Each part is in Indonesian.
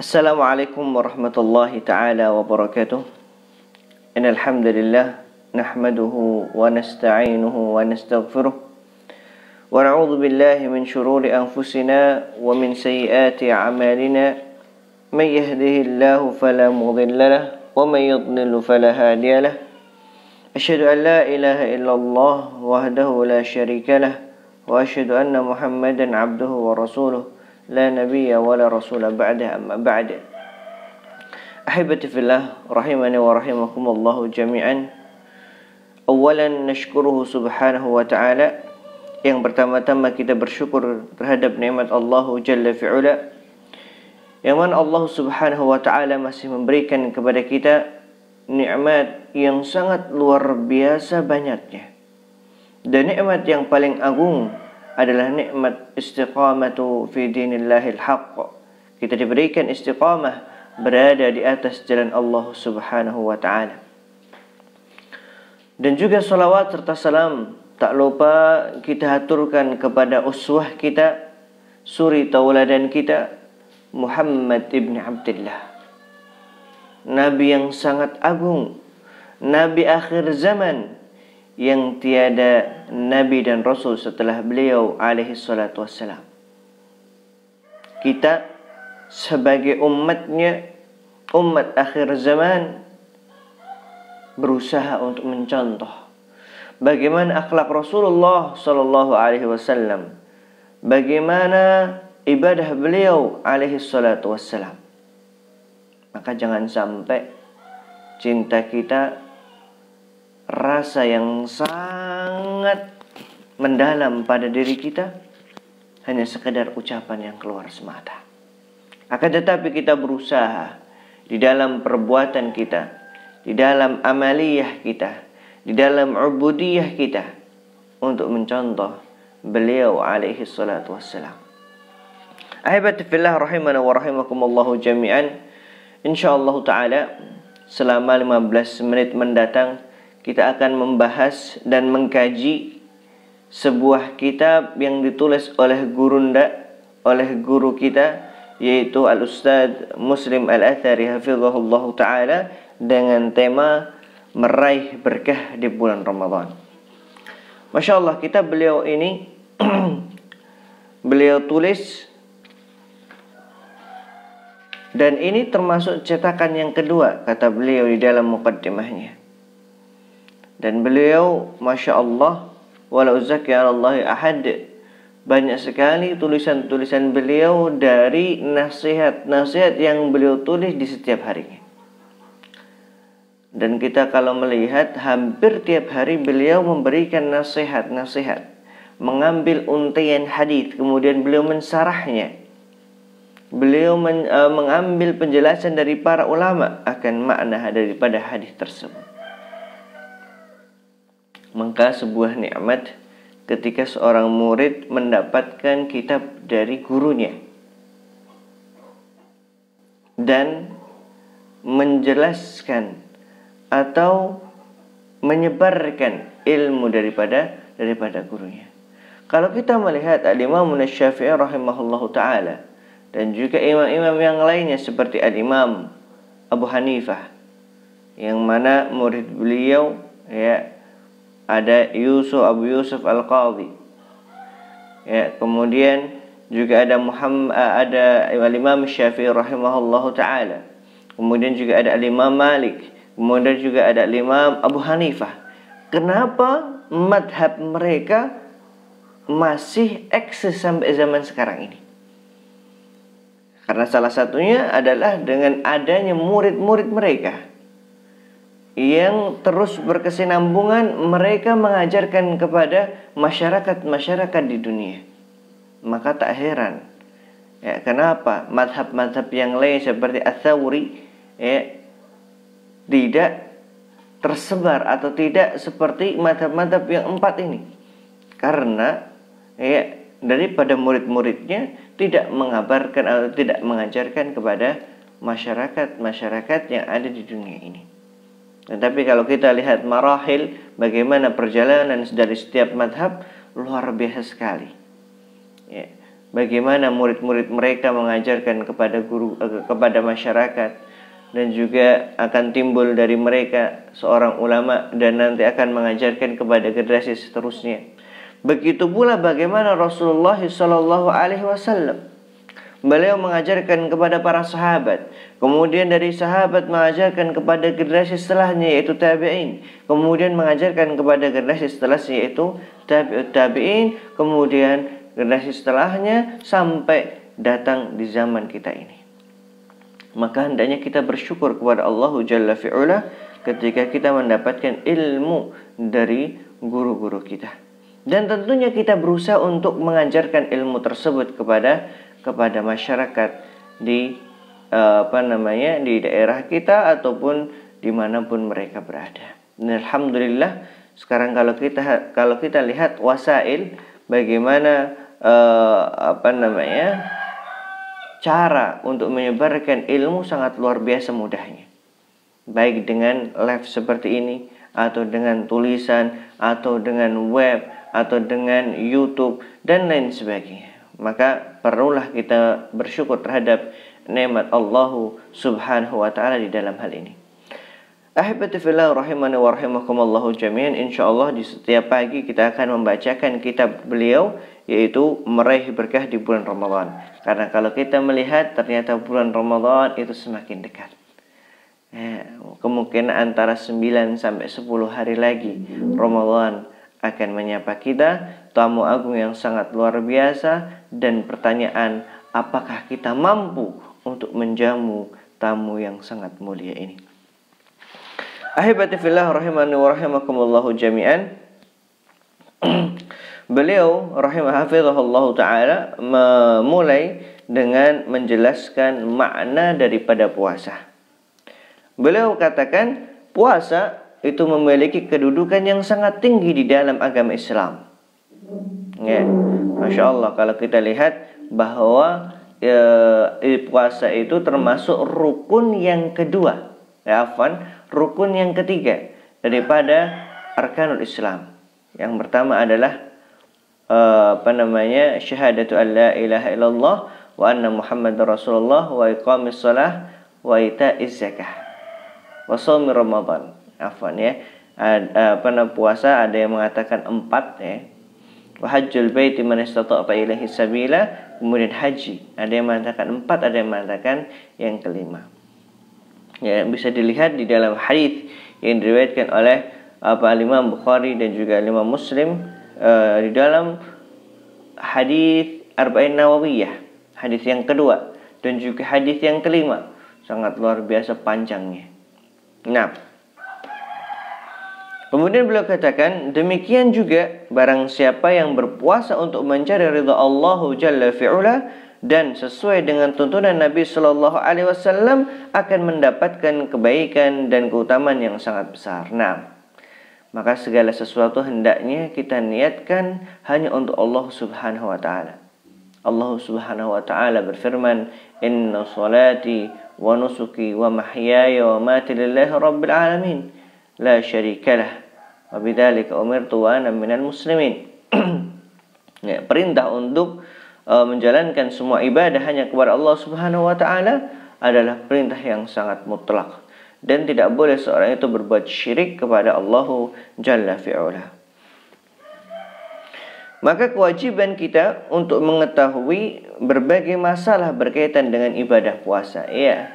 Assalamualaikum warahmatullahi ta'ala wabarakatuh. Innal hamdalillah nahmaduhu wa nasta'inuhu wa nastaghfiruh wa na'udzu billahi min shururi anfusina wa min sayyiati a'malina. Man yahdihillahu fala mudilla lahu wa man yudlil fala hadiya lahu. Asyhadu an la ilaha illallah wahdahu la syarika lah wa asyhadu anna Muhammadan 'abduhu wa rasuluh. La nabiyya wa la rasula ba'da, amma ba'da. Ahibati fillah, rahimani wa rahimakumullahu jami'an. Awalan nashkuruhu subhanahu wa ta'ala. Yang pertama-tama kita bersyukur terhadap nikmat Allah Jalla fi'ula, yang mana Allah subhanahu wa ta'ala masih memberikan kepada kita nikmat yang sangat luar biasa banyaknya. Dan nikmat yang paling agung adalah nikmat istiqamatu fi dinillahil haqq. Kita diberikan istiqamah berada di atas jalan Allah subhanahu wa ta'ala. Dan juga salawat serta salam tak lupa kita haturkan kepada uswah kita, suri tauladan kita, Muhammad ibn Abdullah, Nabi yang sangat agung, Nabi akhir zaman, yang tiada Nabi dan Rasul setelah beliau alaihi salatu wassalam. Kita sebagai umatnya, umat akhir zaman, berusaha untuk mencontoh bagaimana akhlak Rasulullah sallallahu alaihi wasallam, bagaimana ibadah beliau alaihi salatu wassalam. Maka jangan sampai cinta kita, rasa yang sangat mendalam pada diri kita, hanya sekedar ucapan yang keluar semata. Akan tetapi kita berusaha di dalam perbuatan kita, di dalam amaliyah kita, di dalam ubudiyah kita, untuk mencontoh beliau alaihi salatu wassalam. Ahibati fillah rahimana wa rahimakumullahu jami'an. InsyaAllah ta'ala selama 15 menit mendatang kita akan membahas dan mengkaji sebuah kitab yang ditulis oleh guru kita, yaitu Al-Ustadz Muslim Al-Athari hafizahullah ta'ala, dengan tema meraih berkah di bulan Ramadan. Masya Allah, kitab beliau ini beliau tulis, dan ini termasuk cetakan yang kedua, kata beliau di dalam muqaddimahnya. Dan beliau, Masya Allah, walau zaki alallahi ahad, banyak sekali tulisan-tulisan beliau dari nasihat-nasihat yang beliau tulis di setiap harinya. Dan kita kalau melihat, hampir tiap hari beliau memberikan nasihat-nasihat, mengambil untaian hadis, kemudian beliau mensarahnya. Beliau mengambil penjelasan dari para ulama akan makna daripada hadis tersebut. Maka sebuah nikmat ketika seorang murid mendapatkan kitab dari gurunya dan menjelaskan atau menyebarkan ilmu daripada gurunya. Kalau kita melihat Al-Imam Asy-Syafi'i rahimahullahu ta'ala, dan juga imam-imam yang lainnya seperti Al-Imam Abu Hanifah, yang mana murid beliau ada Abu Yusuf Al-Qadhi, kemudian juga ada Imam Syafi'i rahimahullahu ta'ala, kemudian juga ada Imam Malik, kemudian juga ada Imam Abu Hanifah. Kenapa madhab mereka masih eksis sampai zaman sekarang ini? Karena salah satunya adalah dengan adanya murid-murid mereka yang terus berkesinambungan, mereka mengajarkan kepada masyarakat di dunia. Maka tak heran kenapa madhab-madhab yang lain seperti Ats-Tsauri tidak tersebar atau tidak seperti madhab-madhab yang empat ini. Karena daripada murid-muridnya tidak mengabarkan atau tidak mengajarkan kepada masyarakat yang ada di dunia ini. Tetapi kalau kita lihat marahil, bagaimana perjalanan dari setiap madhab, luar biasa sekali. bagaimana murid-murid mereka mengajarkan kepada masyarakat, dan juga akan timbul dari mereka seorang ulama dan nanti akan mengajarkan kepada generasi seterusnya. Begitu pula bagaimana Rasulullah sallallahu alaihi wasallam, beliau mengajarkan kepada para sahabat, kemudian dari sahabat mengajarkan kepada generasi setelahnya yaitu tabi'in, kemudian mengajarkan kepada generasi setelahnya yaitu tabi'ut tabi'in, kemudian generasi setelahnya sampai datang di zaman kita ini. Maka hendaknya kita bersyukur kepada Allah Jalla fi'ula ketika kita mendapatkan ilmu dari guru-guru kita. Dan tentunya kita berusaha untuk mengajarkan ilmu tersebut kepada masyarakat di di daerah kita ataupun dimanapun mereka berada. Dan alhamdulillah sekarang kalau kita lihat wasail bagaimana cara untuk menyebarkan ilmu sangat luar biasa mudahnya. Baik dengan live seperti ini, atau dengan tulisan, atau dengan web, atau dengan YouTube, dan lain sebagainya. Maka perlulah kita bersyukur terhadap nikmat Allah subhanahu wa ta'ala di dalam hal ini. Ahibati fillah rahimani wa rahimakumullahu jami'an. InsyaAllah di setiap pagi kita akan membacakan kitab beliau, yaitu Meraih Berkah di Bulan Ramadan. Karena kalau kita melihat ternyata bulan Ramadan itu semakin dekat. Kemungkinan antara 9 sampai 10 hari lagi Ramadan akan menyapa kita, tamu agung yang sangat luar biasa, dan pertanyaan, apakah kita mampu untuk menjamu tamu yang sangat mulia ini? Ahibati fillah rahimani wa rahimakumullahu jami'an. Beliau rahimahafizahullahu ta'ala memulai dengan menjelaskan makna daripada puasa. Beliau katakan puasa itu memiliki kedudukan yang sangat tinggi di dalam agama Islam. Ya, Masya Allah, kalau kita lihat bahwa puasa itu termasuk rukun yang kedua, rukun yang ketiga daripada arkanul Islam. Yang pertama adalah syahadatu an la ilaha illallah wa anna muhammadar rasulullah wa iqamis shalah wa ita'iz zakah wa shaumi ramadan. Puasa ada yang mengatakan 4 ya. Wa hajjul baiti man istata'a ilaihi sabila, kemudian haji. Ada yang mengatakan 4, ada yang mengatakan yang kelima. Ya, bisa dilihat di dalam hadis yang diriwayatkan oleh Imam Bukhari dan juga Imam Muslim di dalam hadis Arba'in Nawawiyah, hadis yang kedua dan juga hadis yang kelima, sangat luar biasa panjangnya. Nah, kemudian beliau katakan, demikian juga barang siapa yang berpuasa untuk mencari ridha Allah Jalla fi'ula dan sesuai dengan tuntunan Nabi Sallallahu Alaihi Wasallam akan mendapatkan kebaikan dan keutamaan yang sangat besar. Nah, maka segala sesuatu hendaknya kita niatkan hanya untuk Allah Subhanahu wa taala. Allah Subhanahu wa taala berfirman, "Inna salati wa nusuki wa mahyaya wa mamati lillahi rabbil alamin, la syarikalah, wa bidzalika umirtu wa ana minal muslimin." Ya, perintah untuk menjalankan semua ibadah hanya kepada Allah Subhanahu wa taala adalah perintah yang sangat mutlak. Dan tidak boleh seorang itu berbuat syirik kepada Allah Jalla fi'ula. Maka kewajiban kita untuk mengetahui berbagai masalah berkaitan dengan ibadah puasa. Ya,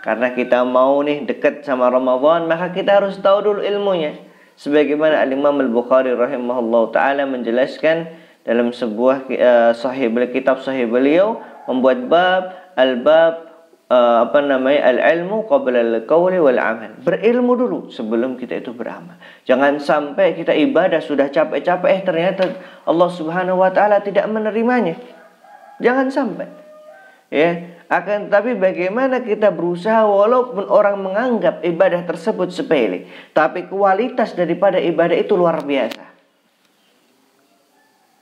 karena kita mau nih dekat sama Ramadan, maka kita harus tahu dulu ilmunya. Sebagaimana Al-Imam Al-Bukhari rahimahullah ta'ala menjelaskan dalam sebuah kitab sahih beliau, membuat bab al-bab al-ilmu qabla al-qawli wal amal. Berilmu dulu sebelum kita itu beramal. Jangan sampai kita ibadah sudah capek-capek ternyata Allah Subhanahu wa taala tidak menerimanya. Jangan sampai. Ya, akan tapi bagaimana kita berusaha walaupun orang menganggap ibadah tersebut sepele, tapi kualitas daripada ibadah itu luar biasa.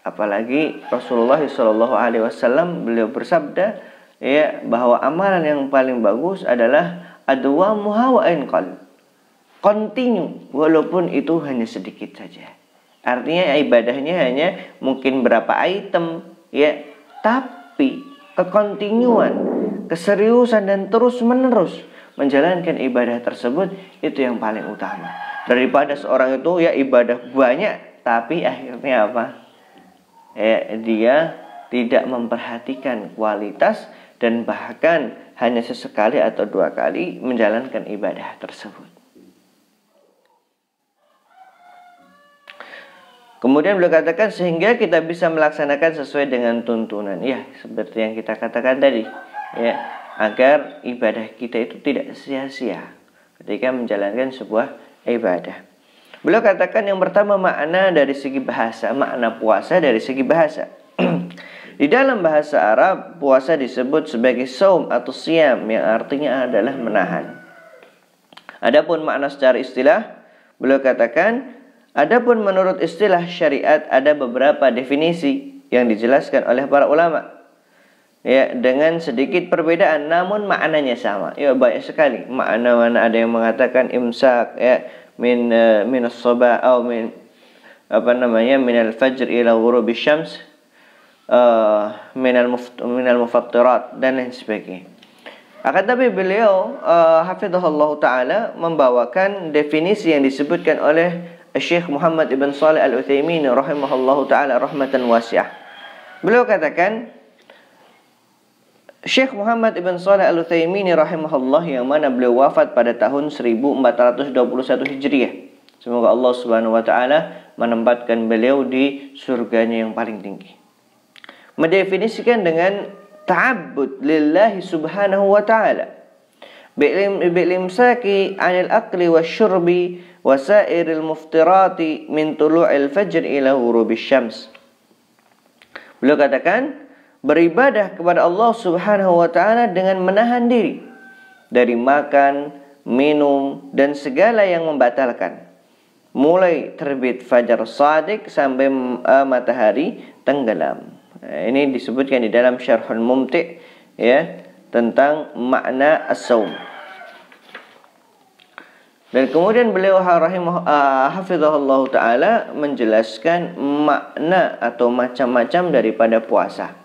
Apalagi Rasulullah sallallahu alaihi wasallam beliau bersabda, ya, bahwa amalan yang paling bagus adalah adwamuha wa inqal. Continue walaupun itu hanya sedikit saja. Artinya ibadahnya hanya mungkin berapa item, ya, Tapi kekontinuan, keseriusan dan terus menerus menjalankan ibadah tersebut itu yang paling utama. Daripada seorang itu ya ibadah banyak tapi akhirnya apa? Ya, dia tidak memperhatikan kualitas dan bahkan hanya sesekali atau 2 kali menjalankan ibadah tersebut. Kemudian beliau katakan sehingga kita bisa melaksanakan sesuai dengan tuntunan. Ya, seperti yang kita katakan tadi, ya, agar ibadah kita itu tidak sia-sia ketika menjalankan sebuah ibadah. Beliau katakan yang pertama makna dari segi bahasa, makna puasa dari segi bahasa. Di dalam bahasa Arab, puasa disebut sebagai saum atau siyam yang artinya adalah menahan. Adapun makna secara istilah, beliau katakan, adapun menurut istilah syariat ada beberapa definisi yang dijelaskan oleh para ulama. Ya, dengan sedikit perbedaan namun maknanya sama. Ya, banyak sekali makna-makna. Ada yang mengatakan imsak, ya, min as-sabah atau min al-fajr ila ghurubi syams, min al-mufattirat dan lain sebagainya. Akan tapi beliau hafizahullah taala membawakan definisi yang disebutkan oleh Syekh Muhammad ibn Shalih Al-Utsaimin rahimahullahu taala rahmatan wasi'ah. Beliau katakan, Syekh Muhammad ibn Shalih Al-Utsaimin rahimahullah yang mana beliau wafat pada tahun 1421 Hijriah. Semoga Allah Subhanahu wa taala menempatkan beliau di surganya yang paling tinggi. Mendefinisikan dengan ta'abbud lillahi subhanahu wa ta'ala bi'limsaki 'anil akli wasyurbi wa sa'iril muftirati min tulu'il fajr ila ghurubisy syams. Beliau katakan beribadah kepada Allah Subhanahu wa taala dengan menahan diri dari makan, minum dan segala yang membatalkan, mulai terbit fajar shadiq sampai matahari tenggelam. Ini disebutkan di dalam Syarhul Mumti', ya, tentang makna as-saum. Dan kemudian beliau hafizahullah taala menjelaskan makna atau macam-macam daripada puasa.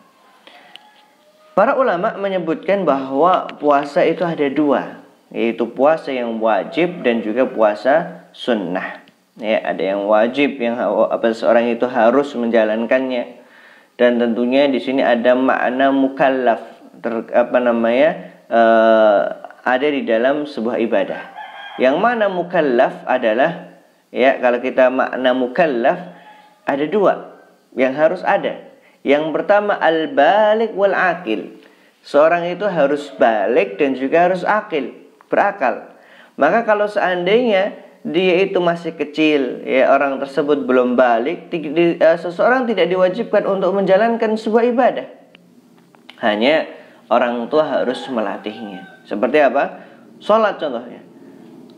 Para ulama menyebutkan bahwa puasa itu ada 2, yaitu puasa yang wajib dan juga puasa sunnah. Ya, ada yang wajib yang seorang itu harus menjalankannya. Dan tentunya di sini ada makna mukallaf, ada di dalam sebuah ibadah. Yang mana mukallaf adalah, ya, kalau kita makna mukallaf ada 2 yang harus ada. Yang pertama al-baligh wal aqil. Seorang itu harus balik dan juga harus berakal. Maka kalau seandainya dia itu masih kecil, ya, orang tersebut belum balik, seseorang tidak diwajibkan untuk menjalankan sebuah ibadah. Hanya orang tua harus melatihnya. Seperti apa? Sholat contohnya.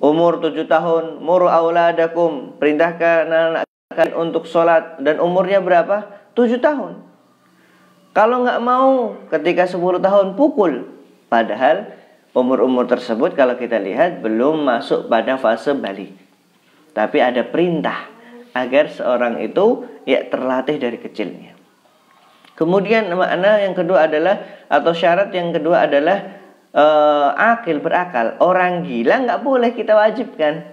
Umur 7 tahun, muru auladakum, perintahkan anak kalian untuk sholat, dan umurnya berapa? 7 tahun. Kalau nggak mau ketika 10 tahun pukul. Padahal umur-umur tersebut kalau kita lihat belum masuk pada fase balik. Tapi ada perintah agar seorang itu ya terlatih dari kecilnya. Kemudian makna yang kedua adalah, atau syarat yang kedua adalah akil, berakal. Orang gila nggak boleh kita wajibkan.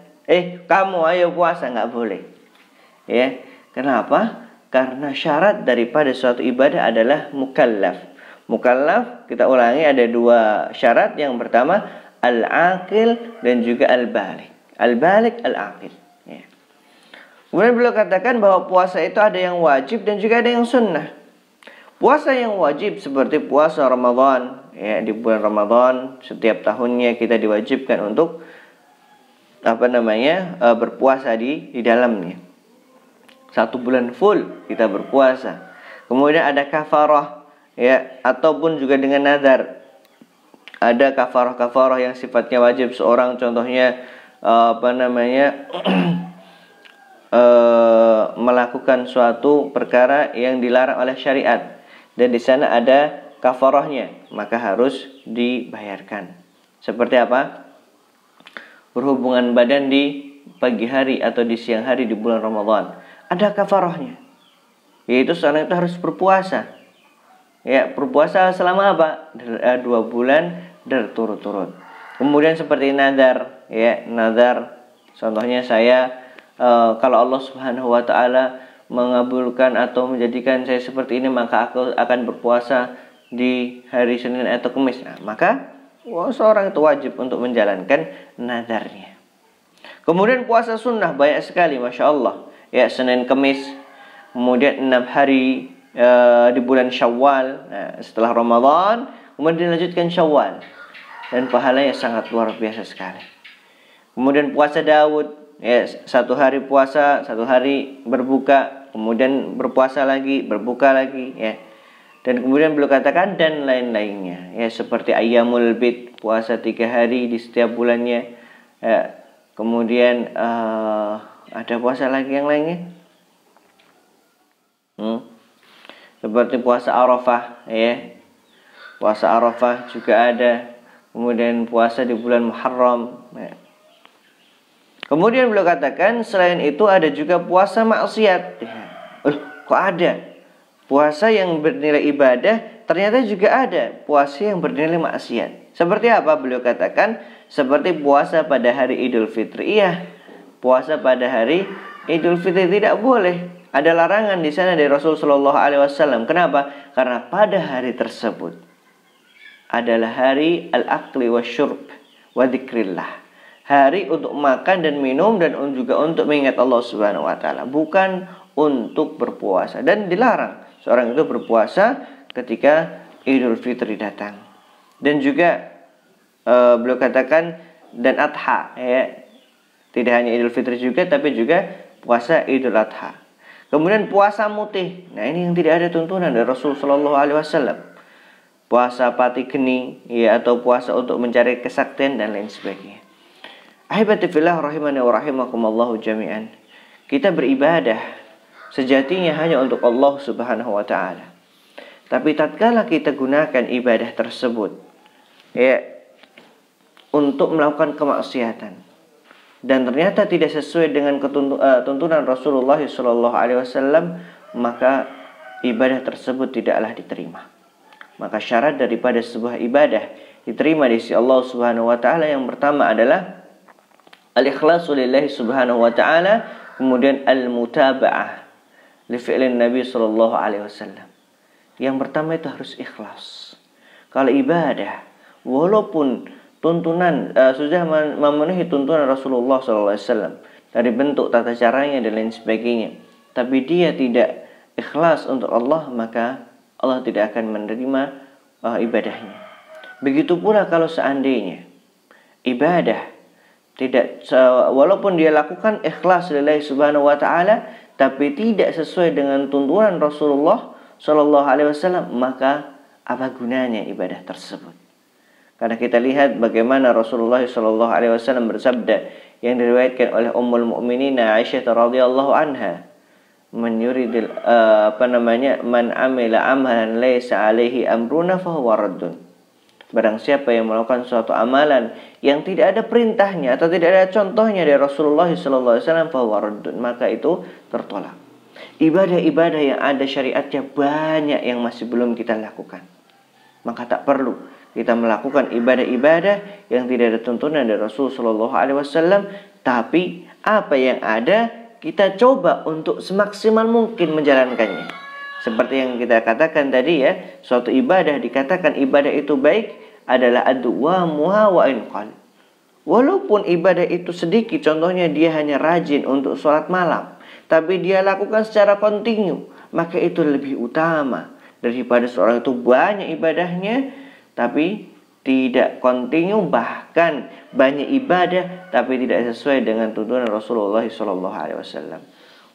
Kamu ayo puasa, nggak boleh. Ya, kenapa? Karena syarat daripada suatu ibadah adalah mukallaf. Mukallaf, kita ulangi, ada 2 syarat. Yang pertama al-aqil dan juga al-baligh. Al-baligh, al-aqil. Ya. Kemudian beliau katakan bahwa puasa itu ada yang wajib dan juga ada yang sunnah. Puasa yang wajib seperti puasa Ramadan, ya, di bulan Ramadan setiap tahunnya kita diwajibkan untuk berpuasa di dalamnya. 1 bulan full kita berpuasa. Kemudian ada kafarah, ya, ataupun juga dengan nazar. Ada kafarah-kafarah yang sifatnya wajib. Seorang contohnya melakukan suatu perkara yang dilarang oleh syariat, dan di sana ada kafarahnya, maka harus dibayarkan. Seperti apa? Berhubungan badan di pagi hari atau di siang hari di bulan Ramadan, ada kafarahnya, yaitu seorang itu harus berpuasa. Ya, berpuasa selama apa? 2 bulan berturut-turut. Kemudian seperti nazar, ya, nazar. Contohnya saya kalau Allah Subhanahu wa taala mengabulkan atau menjadikan saya seperti ini, maka aku akan berpuasa di hari Senin atau Kamis. Nah, maka seorang itu wajib untuk menjalankan nazarnya. Kemudian puasa sunnah banyak sekali, Masya Allah. Ya, Senin Kamis, kemudian 6 hari di bulan Syawal, nah, setelah Ramadan, kemudian dilanjutkan Syawal, dan pahalanya sangat luar biasa sekali. Kemudian puasa Daud, ya, 1 hari puasa, 1 hari berbuka, kemudian berpuasa lagi, berbuka lagi, ya. Dan kemudian beliau katakan dan lain-lainnya, ya, seperti Ayyamul Bid, puasa 3 hari di setiap bulannya, ya. Kemudian ada puasa lagi yang lainnya, seperti puasa Arafah, ya. Puasa Arafah juga ada. Kemudian puasa di bulan Muharram, ya. Kemudian beliau katakan selain itu ada juga puasa maksiat, ya. Kok ada puasa yang bernilai ibadah, ternyata juga ada puasa yang bernilai maksiat. Seperti apa? Beliau katakan seperti puasa pada hari Idul Fitri. Iya, puasa pada hari Idul Fitri tidak boleh. Ada larangan di sana dari Rasul Shallallahu Alaihi Wasallam. Kenapa? Karena pada hari tersebut adalah hari al-akli wa syurb wa dzikrillah. Hari untuk makan dan minum dan juga untuk mengingat Allah Subhanahu wa taala, bukan untuk berpuasa. Dan dilarang seorang itu berpuasa ketika Idul Fitri datang. Dan juga beliau katakan dan Adha, ya. Tidak hanya Idul Fitri juga, tapi juga puasa Idul Adha. Kemudian puasa mutih. Nah, ini yang tidak ada tuntunan dari Rasul Shallallahu Alaihi Wasallam. Puasa pati geni, ya, atau puasa untuk mencari kesaktian dan lain sebagainya. Ahibati fillah rahimani wa rahimakumullahu jami'an. Kita beribadah sejatinya hanya untuk Allah Subhanahu wa taala. Tapi tatkala kita gunakan ibadah tersebut, ya, untuk melakukan kemaksiatan, dan ternyata tidak sesuai dengan tuntunan Rasulullah SAW, maka ibadah tersebut tidaklah diterima. Maka syarat daripada sebuah ibadah diterima di sisi Allah Subhanahu wa taala yang pertama adalah al-ikhlasu lillahi subhanahu wa ta'ala, kemudian al-mutaba'ah li fi'lin Nabi sallallahu alaihi wasallam. Yang pertama itu harus ikhlas. Kalau ibadah walaupun tuntunan sudah memenuhi tuntunan Rasulullah sallallahu alaihi wasallam dari bentuk tata caranya dan lain sebagainya, tapi dia tidak ikhlas untuk Allah, maka Allah tidak akan menerima ibadahnya. Begitu pula kalau seandainya ibadah tidak, walaupun dia lakukan ikhlas lillahi subhanahu wa ta'ala, tapi tidak sesuai dengan tuntunan Rasulullah sallallahu alaihi wasallam, maka apa gunanya ibadah tersebut? Karena kita lihat bagaimana Rasulullah sallallahu alaihi wasallam bersabda yang diriwayatkan oleh Ummul Mukminin Aisyah radhiyallahu anha, man yuridil man amila amalan laisa alaihi amruna fahuwa raddun. Barang siapa yang melakukan suatu amalan yang tidak ada perintahnya atau tidak ada contohnya dari Rasulullah sallallahu alaihi wasallam, fahuwa raddun, maka itu tertolak. Ibadah-ibadah yang ada syariatnya banyak yang masih belum kita lakukan. Maka tak perlu kita melakukan ibadah-ibadah yang tidak ada tuntunan dari Rasul sallallahu alaihi wasallam, tapi apa yang ada kita coba untuk semaksimal mungkin menjalankannya. Seperti yang kita katakan tadi, ya, suatu ibadah dikatakan ibadah itu baik adalah adwamuha wa inqal. Walaupun ibadah itu sedikit, contohnya dia hanya rajin untuk sholat malam, tapi dia lakukan secara kontinu, maka itu lebih utama daripada seorang itu banyak ibadahnya tapi tidak kontinu, bahkan banyak ibadah tapi tidak sesuai dengan tuntunan Rasulullah SAW.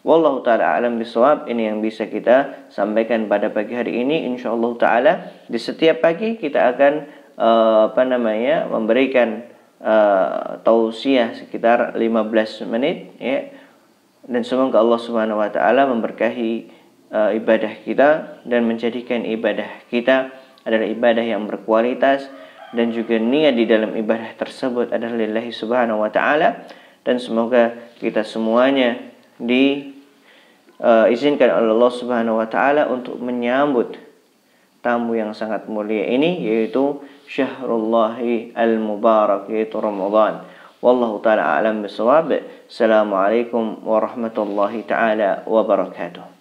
Wallahu ta'ala alam bisawab. Ini yang bisa kita sampaikan pada pagi hari ini. InsyaAllah ta'ala di setiap pagi kita akan memberikan tausiah sekitar 15 menit, ya. Dan semoga Allah Subhanahu wa taala memberkahi ibadah kita dan menjadikan ibadah kita adalah ibadah yang berkualitas, dan juga niat di dalam ibadah tersebut adalah lillahi subhanahu wa ta'ala. Dan semoga kita semuanya diizinkan oleh Allah Subhanahu wa ta'ala untuk menyambut tamu yang sangat mulia ini, yaitu Syahrullahi al-Mubarak, yaitu Ramadan. Wallahu ta'ala a'lam bishawab. Assalamualaikum warahmatullahi ta'ala wabarakatuh.